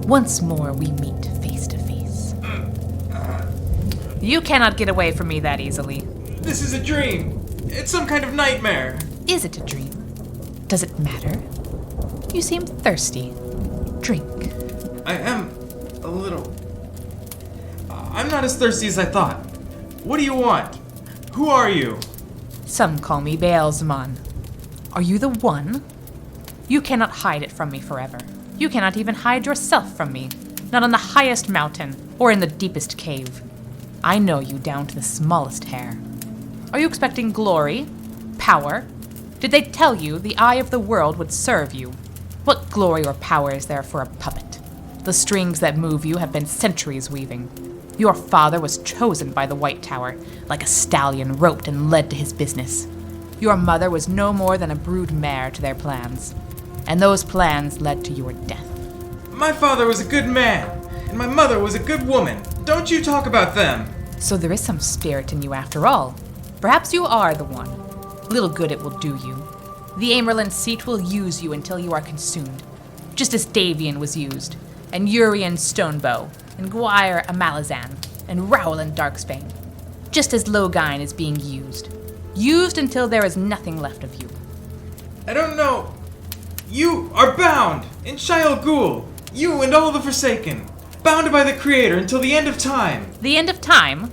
Once more we meet face to face. You cannot get away from me that easily. This is a dream. It's some kind of nightmare. Is it a dream? Does it matter? You seem thirsty. Drink. I am a little... I'm not as thirsty as I thought. What do you want? Who are you? Some call me Beelzemon. Are you the one? You cannot hide it from me forever. You cannot even hide yourself from me. Not on the highest mountain or in the deepest cave. I know you down to the smallest hair. Are you expecting glory? Power? Did they tell you the eye of the world would serve you? What glory or power is there for a puppet? The strings that move you have been centuries weaving. Your father was chosen by the White Tower, like a stallion roped and led to his business. Your mother was no more than a brood mare to their plans. And those plans led to your death. My father was a good man, and my mother was a good woman. Don't you talk about them. So there is some spirit in you after all. Perhaps you are the one. Little good it will do you. The Amerlin seat will use you until you are consumed, just as Davian was used, and Urian Stonebow, and Gwyer Amalazan, and Rowland Darksbane, just as Loghain is being used. Used until there is nothing left of you. I don't know. You are bound in Shaiol Ghul. You and all the Forsaken. Bound by the Creator until the end of time. The end of time?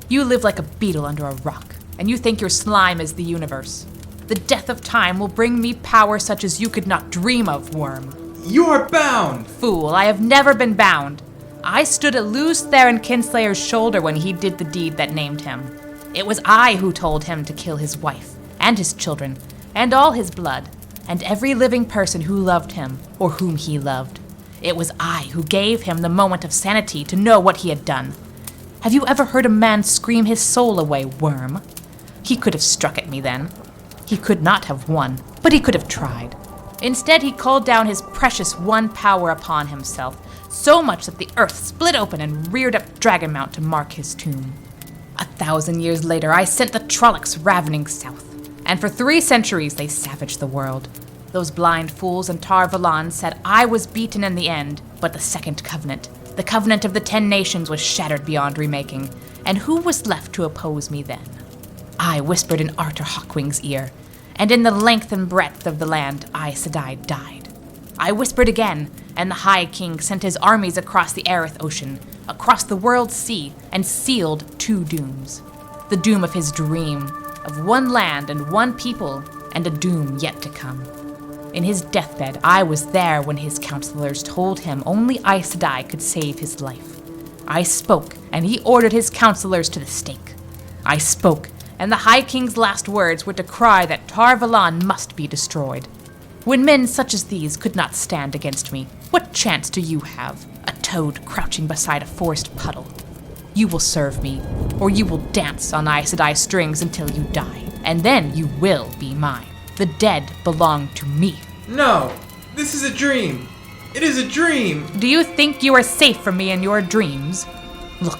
You live like a beetle under a rock, and you think your slime is the universe. The death of time will bring me power such as you could not dream of, worm. You are bound! Fool, I have never been bound. I stood at Luz Theron Kinslayer's shoulder when he did the deed that named him. It was I who told him to kill his wife, and his children, and all his blood, and every living person who loved him, or whom he loved. It was I who gave him the moment of sanity to know what he had done. Have you ever heard a man scream his soul away, worm? He could have struck at me then. He could not have won, but he could have tried. Instead, he called down his precious one power upon himself, so much that the earth split open and reared up Dragonmount to mark his tomb. 1,000 years later, I sent the Trollocs ravening south, and for 3 centuries they savaged the world. Those blind fools in Tar Valon said I was beaten in the end, but the Second Covenant, the Covenant of the 10 Nations, was shattered beyond remaking, and who was left to oppose me then? I whispered in Arthur Hawkwing's ear, and in the length and breadth of the land, Aes Sedai died. I whispered again, and the High King sent his armies across the Aerith Ocean, across the world's sea, and sealed 2 dooms. The doom of his dream, of one land and one people, and a doom yet to come. In his deathbed, I was there when his counselors told him only Aes Sedai could save his life. I spoke, and he ordered his counselors to the stake. I spoke, and the High King's last words were to cry that Tar Valon must be destroyed. When men such as these could not stand against me, what chance do you have, a toad crouching beside a forest puddle? You will serve me, or you will dance on Aes Sedai strings until you die, and then you will be mine. The dead belong to me. No, this is a dream. It is a dream. Do you think you are safe from me in your dreams? Look,